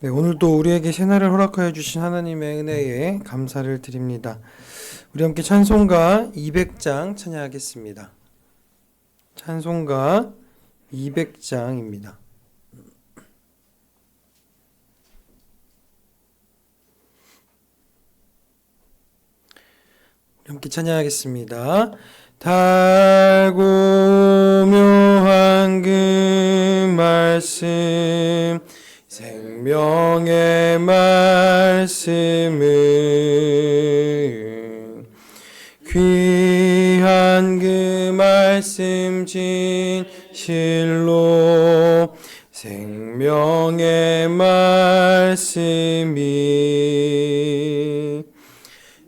네, 오늘도 우리에게 새날을 허락하여 주신 하나님의 은혜에 감사를 드립니다. 우리 함께 찬송가 200장 찬양하겠습니다. 찬송가 200장입니다. 우리 함께 찬양하겠습니다. 달고 묘한 그 말씀, 생명의 말씀은 귀한 그 말씀 진실로 생명의 말씀이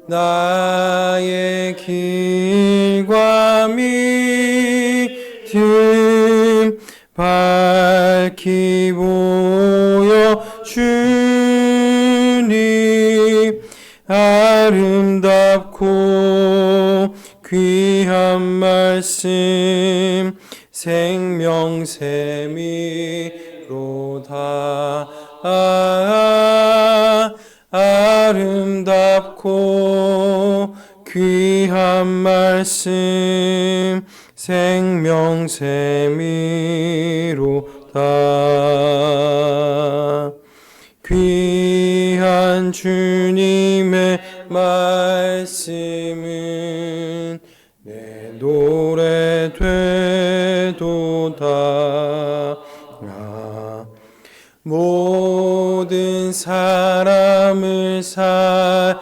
나의 길과 믿음 밝히 보여 주니 아름답고 귀한 말씀 생명샘이로다. 아름답고 귀한 말씀 생명샘이로다. 귀한 주님의 말씀은 내 노래 되도다. 모든 사람을 살리는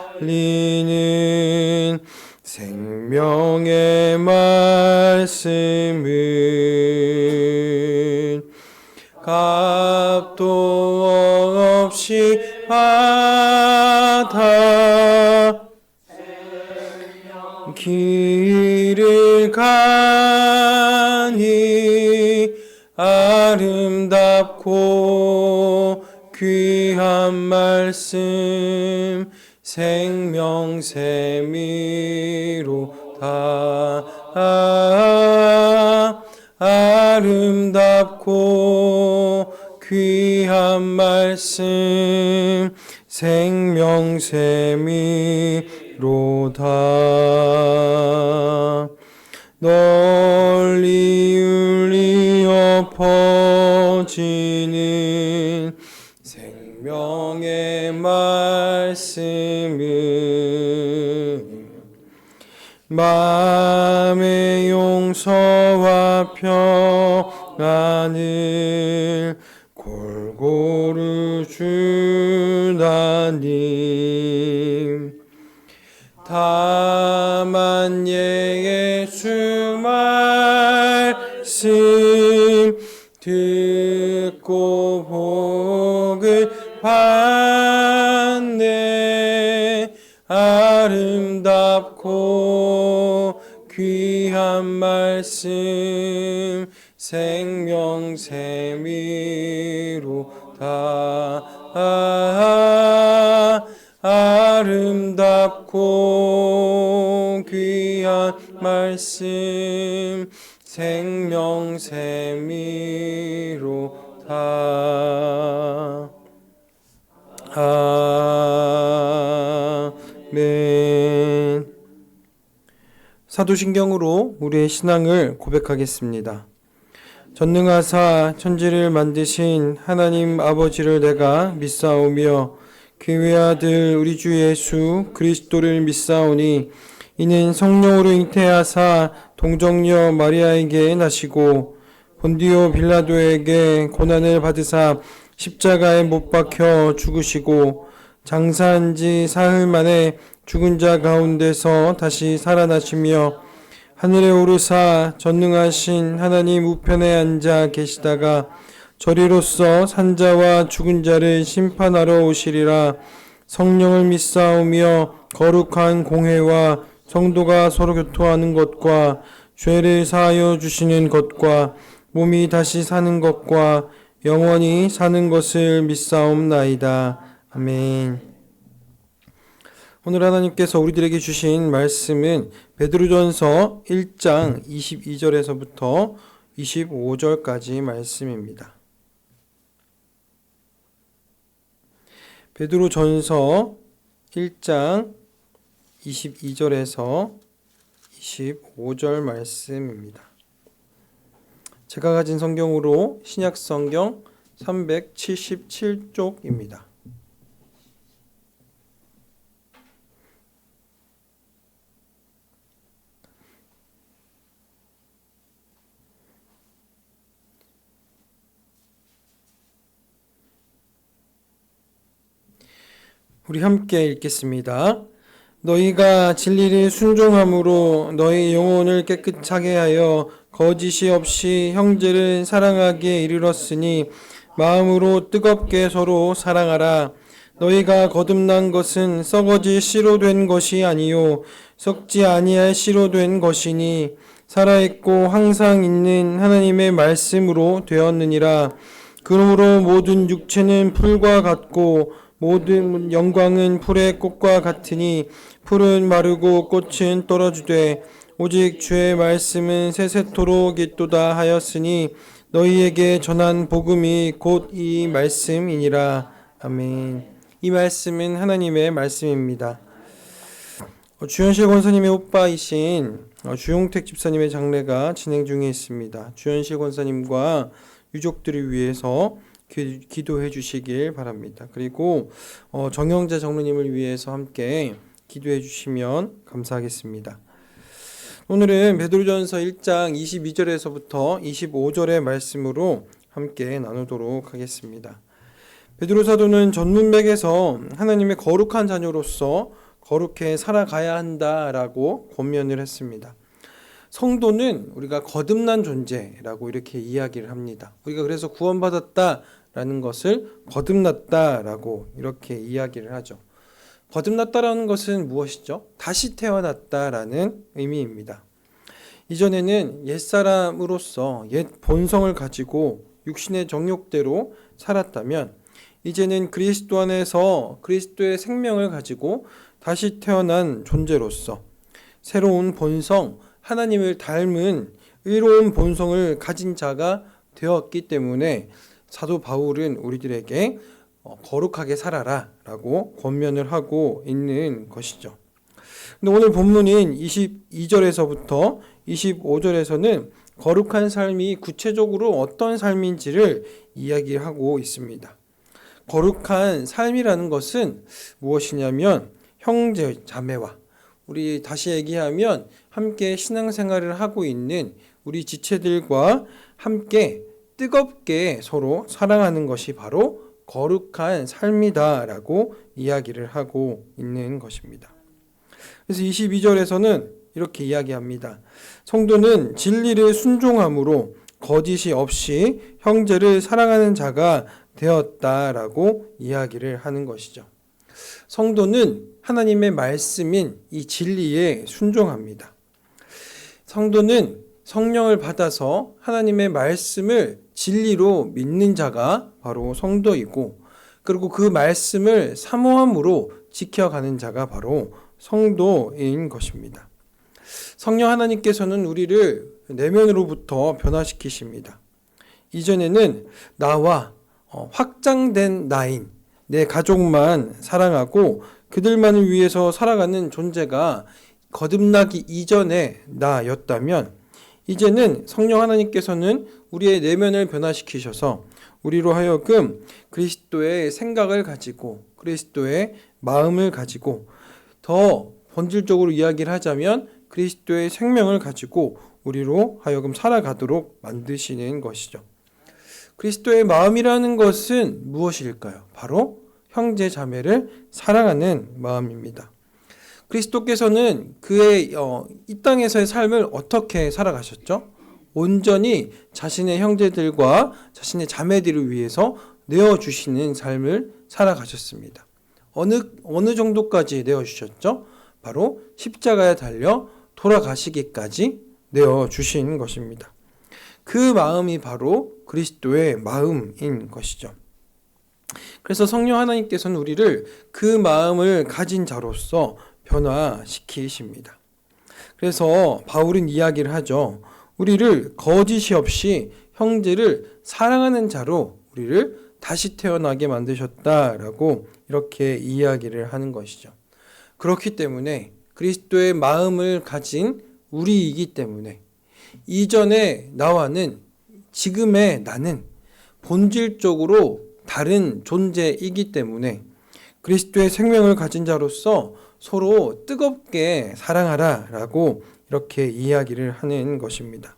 생명의 말씀은 값도 없이 받아 길을 가니 아름답고 귀한 말씀 생명샘이로다. 아름답고 귀한 말씀 생명샘이로다. 널리 울리어 퍼지는 생명의 말씀은 마음의 용서와 평안을 골고루 주나님. 다만 예수 말씀 듣고 복을 받네. 아름답고 귀한 말씀 생명샘이로다. 아름답고 귀한 말씀 생명샘이로다. 아멘. 사도신경으로 우리의 신앙을 고백하겠습니다. 전능하사 천지를 만드신 하나님 아버지를 내가 믿사오며 그 외아들 우리 주 예수 그리스도를 믿사오니 이는 성령으로 잉태하사 동정녀 마리아에게 나시고 본디오 빌라도에게 고난을 받으사 십자가에 못 박혀 죽으시고 장사한 지 사흘 만에 죽은 자 가운데서 다시 살아나시며 하늘에 오르사 전능하신 하나님 우편에 앉아 계시다가 저리로서 산자와 죽은 자를 심판하러 오시리라. 성령을 믿사오며 거룩한 공회와 성도가 서로 교토하는 것과 죄를 사하여 주시는 것과 몸이 다시 사는 것과 영원히 사는 것을 믿사옵나이다. 아멘. 오늘 하나님께서 우리들에게 주신 말씀은 베드로전서 1장 22절에서부터 25절까지 말씀입니다. 베드로전서 1장 22절에서 25절 말씀입니다. 제가 가진 성경으로 신약 성경 377쪽입니다. 우리 함께 읽겠습니다. 너희가 진리를 순종함으로 너희 영혼을 깨끗하게 하여 거짓이 없이 형제를 사랑하기에 이르렀으니 마음으로 뜨겁게 서로 사랑하라. 너희가 거듭난 것은 썩어질 씨로 된 것이 아니요 썩지 아니할 씨로 된 것이니 살아있고 항상 있는 하나님의 말씀으로 되었느니라. 그러므로 모든 육체는 풀과 같고 모든 영광은 풀의 꽃과 같으니 풀은 마르고 꽃은 떨어지되 오직 주의 말씀은 세세토록 있도다 하였으니 너희에게 전한 복음이 곧 이 말씀이니라. 아멘. 이 말씀은 하나님의 말씀입니다. 주현실 권사님의 오빠이신 주용택 집사님의 장례가 진행 중에 있습니다. 주현실 권사님과 유족들을 위해서 기도해 주시길 바랍니다. 그리고 정영재 장로님을 위해서 함께 기도해 주시면 감사하겠습니다. 오늘은 베드로전서 1장 22절에서부터 25절의 말씀으로 함께 나누도록 하겠습니다. 베드로 사도는 전문맥에서 하나님의 거룩한 자녀로서 거룩해 살아가야 한다라고 권면을 했습니다. 성도는 우리가 거듭난 존재라고 이렇게 이야기를 합니다. 우리가 그래서 구원받았다라는 것을 거듭났다라고 이렇게 이야기를 하죠. 거듭났다라는 것은 무엇이죠? 다시 태어났다라는 의미입니다. 이전에는 옛사람으로서 옛 본성을 가지고 육신의 정욕대로 살았다면 이제는 그리스도 안에서 그리스도의 생명을 가지고 다시 태어난 존재로서 새로운 본성, 하나님을 닮은 의로운 본성을 가진 자가 되었기 때문에 사도 바울은 우리들에게 거룩하게 살아라 라고 권면을 하고 있는 것이죠. 근데 오늘 본문인 22절에서부터 25절에서는 거룩한 삶이 구체적으로 어떤 삶인지를 이야기하고 있습니다. 거룩한 삶이라는 것은 무엇이냐면 형제 자매와 우리 다시 얘기하면 함께 신앙생활을 하고 있는 우리 지체들과 함께 뜨겁게 서로 사랑하는 것이 바로 거룩한 삶이다라고 이야기를 하고 있는 것입니다. 그래서 22절에서는 이렇게 이야기합니다. 성도는 진리를 순종함으로 거짓이 없이 형제를 사랑하는 자가 되었다라고 이야기를 하는 것이죠. 성도는 하나님의 말씀인 이 진리에 순종합니다. 성도는 성령을 받아서 하나님의 말씀을 진리로 믿는 자가 바로 성도이고 그리고 그 말씀을 사모함으로 지켜가는 자가 바로 성도인 것입니다. 성령 하나님께서는 우리를 내면으로부터 변화시키십니다. 이전에는 나와 확장된 나인 내 가족만 사랑하고 그들만을 위해서 살아가는 존재가 거듭나기 이전의 나였다면 이제는 성령 하나님께서는 우리의 내면을 변화시키셔서 우리로 하여금 그리스도의 생각을 가지고 그리스도의 마음을 가지고 더 본질적으로 이야기를 하자면 그리스도의 생명을 가지고 우리로 하여금 살아가도록 만드시는 것이죠. 그리스도의 마음이라는 것은 무엇일까요? 바로 형제 자매를 사랑하는 마음입니다. 그리스도께서는 그의 이 땅에서의 삶을 어떻게 살아가셨죠? 온전히 자신의 형제들과 자신의 자매들을 위해서 내어주시는 삶을 살아가셨습니다. 어느 정도까지 내어주셨죠? 바로 십자가에 달려 돌아가시기까지 내어주신 것입니다. 그 마음이 바로 그리스도의 마음인 것이죠. 그래서 성령 하나님께서는 우리를 그 마음을 가진 자로서 변화시키십니다. 그래서 바울은 이야기를 하죠. 우리를 거짓이 없이 형제를 사랑하는 자로 우리를 다시 태어나게 만드셨다라고 이렇게 이야기를 하는 것이죠. 그렇기 때문에 그리스도의 마음을 가진 우리이기 때문에 이전의 나와는 지금의 나는 본질적으로 다른 존재이기 때문에 그리스도의 생명을 가진 자로서 서로 뜨겁게 사랑하라라고 이렇게 이야기를 하는 것입니다.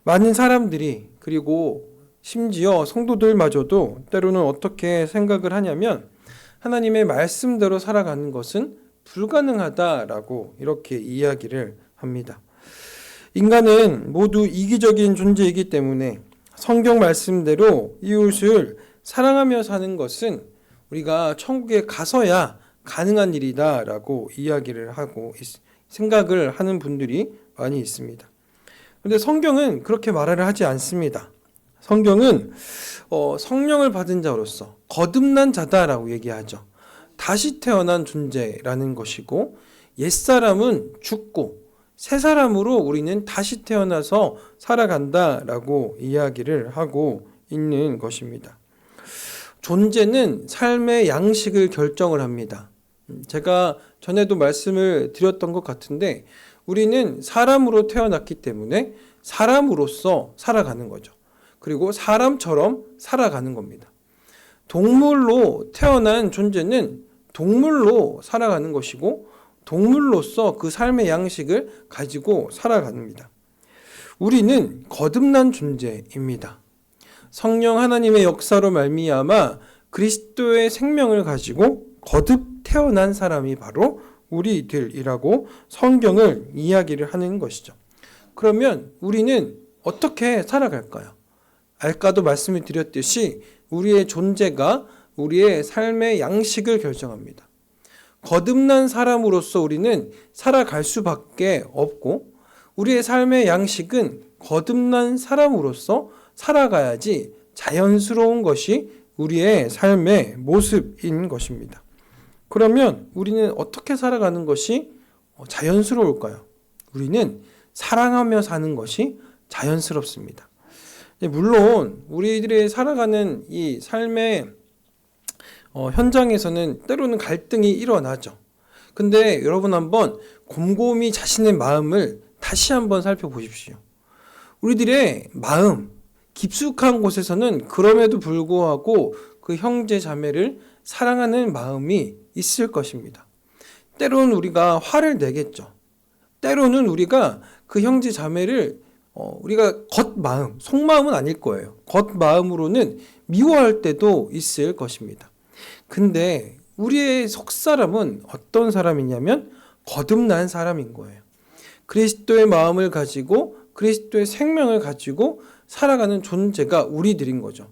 많은 사람들이 그리고 심지어 성도들마저도 때로는 어떻게 생각을 하냐면 하나님의 말씀대로 살아가는 것은 불가능하다라고 이렇게 이야기를 합니다. 인간은 모두 이기적인 존재이기 때문에 성경 말씀대로 이웃을 사랑하며 사는 것은 우리가 천국에 가서야 가능한 일이다라고 이야기를 하고 생각을 하는 분들이 많이 있습니다. 그런데 성경은 그렇게 말을 하지 않습니다. 성경은 성령을 받은 자로서 거듭난 자다라고 얘기하죠. 다시 태어난 존재라는 것이고 옛사람은 죽고 새 사람으로 우리는 다시 태어나서 살아간다라고 이야기를 하고 있는 것입니다. 존재는 삶의 양식을 결정을 합니다. 제가 전에도 말씀을 드렸던 것 같은데 우리는 사람으로 태어났기 때문에 사람으로서 살아가는 거죠. 그리고 사람처럼 살아가는 겁니다. 동물로 태어난 존재는 동물로 살아가는 것이고 동물로서 그 삶의 양식을 가지고 살아갑니다. 우리는 거듭난 존재입니다. 성령 하나님의 역사로 말미암아 그리스도의 생명을 가지고 거듭 태어난 사람이 바로 우리들이라고 성경을 이야기를 하는 것이죠. 그러면 우리는 어떻게 살아갈까요? 아까도 말씀을 드렸듯이 우리의 존재가 우리의 삶의 양식을 결정합니다. 거듭난 사람으로서 우리는 살아갈 수밖에 없고 우리의 삶의 양식은 거듭난 사람으로서 살아가야지 자연스러운 것이 우리의 삶의 모습인 것입니다. 그러면 우리는 어떻게 살아가는 것이 자연스러울까요? 우리는 사랑하며 사는 것이 자연스럽습니다. 물론 우리들이 살아가는 이 삶의 현장에서는 때로는 갈등이 일어나죠. 근데 여러분 한번 곰곰이 자신의 마음을 다시 한번 살펴보십시오. 우리들의 마음, 깊숙한 곳에서는 그럼에도 불구하고 그 형제 자매를 사랑하는 마음이 있을 것입니다. 때로는 우리가 화를 내겠죠. 때로는 우리가 그 형제 자매를 우리가 겉마음, 속마음은 아닐 거예요. 겉마음으로는 미워할 때도 있을 것입니다. 근데 우리의 속사람은 어떤 사람이냐면 거듭난 사람인 거예요. 그리스도의 마음을 가지고 그리스도의 생명을 가지고 살아가는 존재가 우리들인 거죠.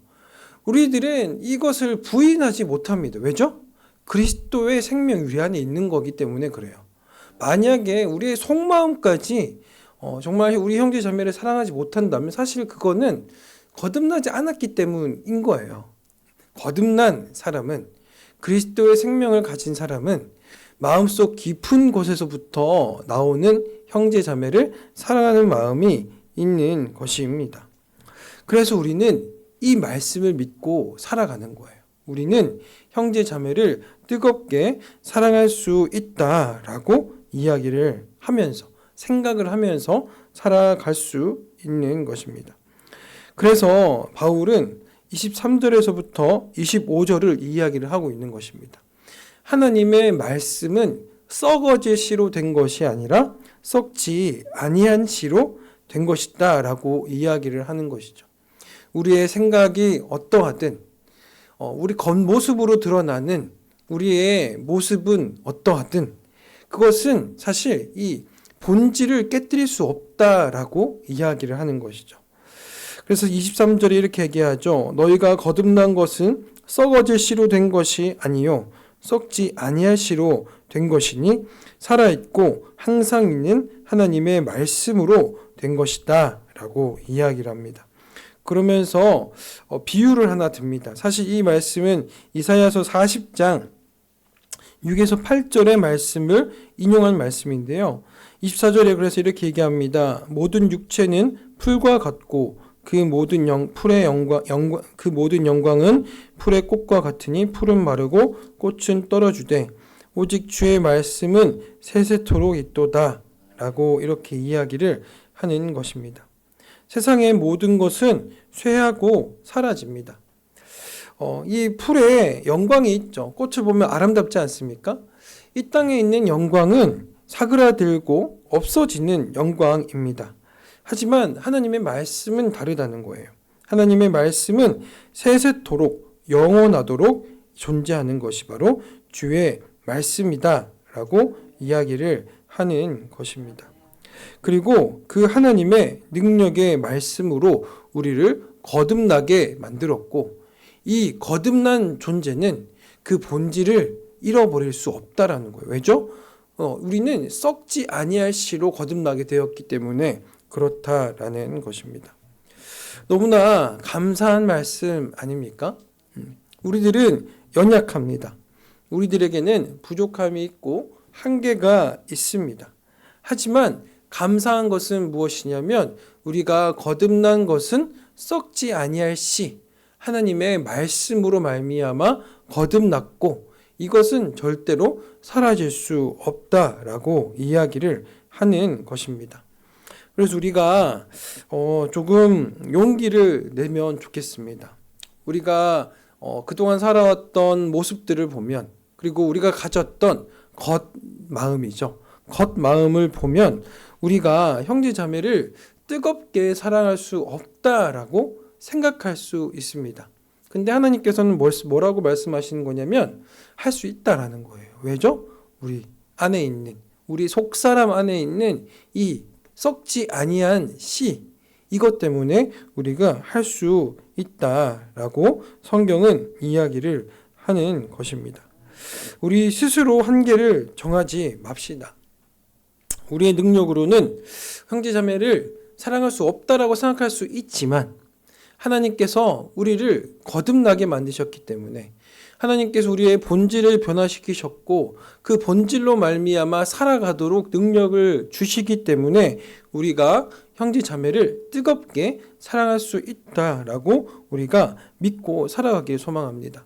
우리들은 이것을 부인하지 못합니다. 왜죠? 그리스도의 생명이 우리 안에 있는 거기 때문에 그래요. 만약에 우리의 속마음까지 정말 우리 형제 자매를 사랑하지 못한다면 사실 그거는 거듭나지 않았기 때문인 거예요. 거듭난 사람은 그리스도의 생명을 가진 사람은 마음속 깊은 곳에서부터 나오는 형제 자매를 사랑하는 마음이 있는 것입니다. 그래서 우리는 이 말씀을 믿고 살아가는 거예요. 우리는 형제 자매를 뜨겁게 사랑할 수 있다라고 이야기를 하면서 생각을 하면서 살아갈 수 있는 것입니다. 그래서 바울은 23절에서부터 25절을 이야기를 하고 있는 것입니다. 하나님의 말씀은 썩어질 씨로 된 것이 아니라 썩지 아니한 씨로 된 것이다 라고 이야기를 하는 것이죠. 우리의 생각이 어떠하든 우리 겉모습으로 드러나는 우리의 모습은 어떠하든 그것은 사실 이 본질을 깨뜨릴 수 없다라고 이야기를 하는 것이죠. 그래서 23절에 이렇게 얘기하죠. 너희가 거듭난 것은 썩어질 씨로 된 것이 아니요 썩지 아니할 씨로 된 것이니 살아있고 항상 있는 하나님의 말씀으로 된 것이다 라고 이야기를 합니다. 그러면서 비유를 하나 듭니다. 사실 이 말씀은 이사야서 40장 6에서 8절의 말씀을 인용한 말씀인데요. 24절에 그래서 이렇게 얘기합니다. 모든 육체는 풀과 같고 그 모든 영광은 풀의 꽃과 같으니 풀은 마르고 꽃은 떨어지되 오직 주의 말씀은 세세토록 있도다 라고 이렇게 이야기를 하는 것입니다. 세상의 모든 것은 쇠하고 사라집니다. 이 풀에 영광이 있죠. 꽃을 보면 아름답지 않습니까? 이 땅에 있는 영광은 사그라들고 없어지는 영광입니다. 하지만 하나님의 말씀은 다르다는 거예요. 하나님의 말씀은 세세토록 영원하도록 존재하는 것이 바로 주의 말씀이다 라고 이야기를 하는 것입니다. 그리고 그 하나님의 능력의 말씀으로 우리를 거듭나게 만들었고 이 거듭난 존재는 그 본질을 잃어버릴 수 없다라는 거예요. 왜죠? 우리는 썩지 아니할 씨로 거듭나게 되었기 때문에 그렇다라는 것입니다. 너무나 감사한 말씀 아닙니까? 우리들은 연약합니다. 우리들에게는 부족함이 있고 한계가 있습니다. 하지만 감사한 것은 무엇이냐면 우리가 거듭난 것은 썩지 아니할 씨 하나님의 말씀으로 말미암아 거듭났고 이것은 절대로 사라질 수 없다라고 이야기를 하는 것입니다. 그래서 우리가 조금 용기를 내면 좋겠습니다. 우리가 그동안 살아왔던 모습들을 보면 그리고 우리가 가졌던 겉마음이죠. 겉마음을 보면 우리가 형제자매를 뜨겁게 사랑할 수 없다라고 생각할 수 있습니다. 근데 하나님께서는 뭐라고 말씀하시는 거냐면 할 수 있다라는 거예요. 왜죠? 우리 안에 있는 우리 속사람 안에 있는 이 썩지 아니한 씨 이것 때문에 우리가 할 수 있다라고 성경은 이야기를 하는 것입니다. 우리 스스로 한계를 정하지 맙시다. 우리의 능력으로는 형제자매를 사랑할 수 없다라고 생각할 수 있지만 하나님께서 우리를 거듭나게 만드셨기 때문에 하나님께서 우리의 본질을 변화시키셨고 그 본질로 말미암아 살아가도록 능력을 주시기 때문에 우리가 형제자매를 뜨겁게 사랑할 수 있다라고 우리가 믿고 살아가길 소망합니다.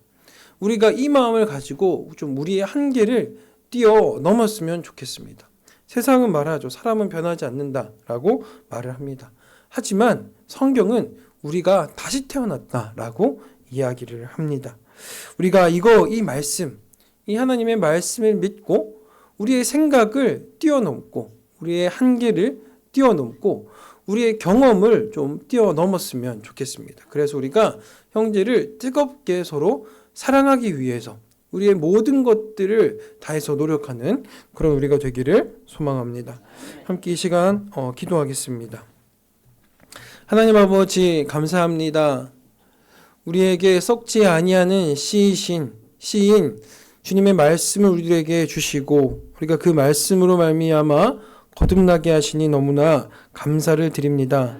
우리가 이 마음을 가지고 좀 우리의 한계를 뛰어넘었으면 좋겠습니다. 세상은 말하죠. 사람은 변하지 않는다라고 말을 합니다. 하지만 성경은 우리가 다시 태어났다라고 이야기를 합니다. 우리가 이 말씀, 이 하나님의 말씀을 믿고 우리의 생각을 뛰어넘고 우리의 한계를 뛰어넘고 우리의 경험을 좀 뛰어넘었으면 좋겠습니다. 그래서 우리가 형제를 뜨겁게 서로 사랑하기 위해서 우리의 모든 것들을 다해서 노력하는 그런 우리가 되기를 소망합니다. 함께 이 시간 기도하겠습니다. 하나님 아버지 감사합니다. 우리에게 썩지 아니하는 씨인 주님의 말씀을 우리에게 주시고 우리가 그 말씀으로 말미암아 거듭나게 하시니 너무나 감사를 드립니다.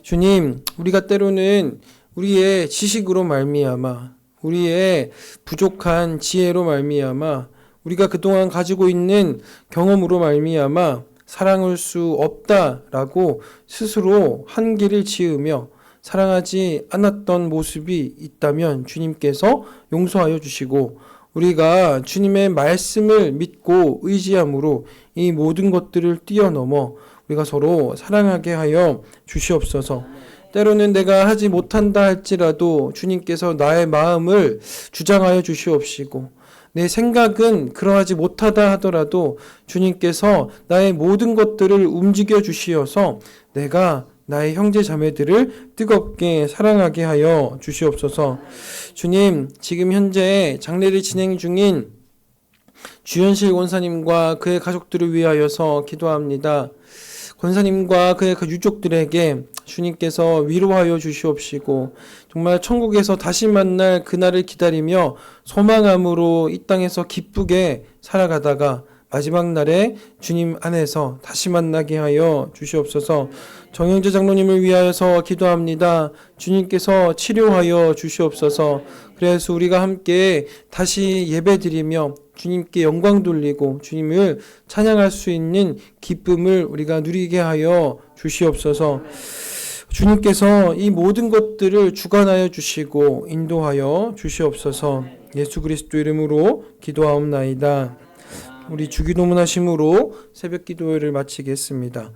주님, 우리가 때로는 우리의 지식으로 말미암아 우리의 부족한 지혜로 말미암아 우리가 그동안 가지고 있는 경험으로 말미암아 사랑할 수 없다라고 스스로 한계를 지으며 사랑하지 않았던 모습이 있다면 주님께서 용서하여 주시고 우리가 주님의 말씀을 믿고 의지함으로 이 모든 것들을 뛰어넘어 우리가 서로 사랑하게 하여 주시옵소서. 때로는 내가 하지 못한다 할지라도 주님께서 나의 마음을 주장하여 주시옵시고 내 생각은 그러하지 못하다 하더라도 주님께서 나의 모든 것들을 움직여 주시어서 내가 나의 형제 자매들을 뜨겁게 사랑하게 하여 주시옵소서. 주님, 지금 현재 장례를 진행 중인 주현실 권사님과 그의 가족들을 위하여서 기도합니다. 권사님과 그의 유족들에게 주님께서 위로하여 주시옵시고 정말 천국에서 다시 만날 그날을 기다리며 소망함으로 이 땅에서 기쁘게 살아가다가 마지막 날에 주님 안에서 다시 만나게 하여 주시옵소서. 정영재 장로님을 위하여서 기도합니다. 주님께서 치료하여 주시옵소서. 그래서 우리가 함께 다시 예배드리며 주님께 영광 돌리고 주님을 찬양할 수 있는 기쁨을 우리가 누리게 하여 주시옵소서. 주님께서 이 모든 것들을 주관하여 주시고 인도하여 주시옵소서. 예수 그리스도 이름으로 기도하옵나이다. 우리 주기도문 하심으로 새벽 기도회를 마치겠습니다.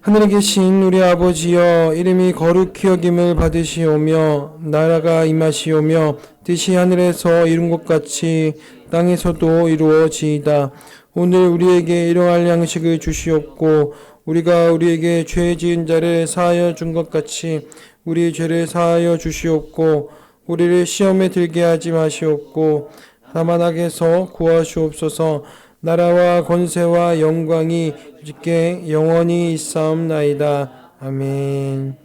하늘에 계신 우리 아버지여, 이름이 거룩히 여김을 받으시오며 나라가 임하시오며 뜻이 하늘에서 이룬 것 같이 땅에서도 이루어지이다. 오늘 우리에게 일용할 양식을 주시옵고 우리가 우리에게 죄 지은 자를 사하여 준 것 같이 우리 죄를 사하여 주시옵고 우리를 시험에 들게 하지 마시옵고 다만 악에서 구하시옵소서. 나라와 권세와 영광이 주께 영원히 있사옵나이다. 아멘.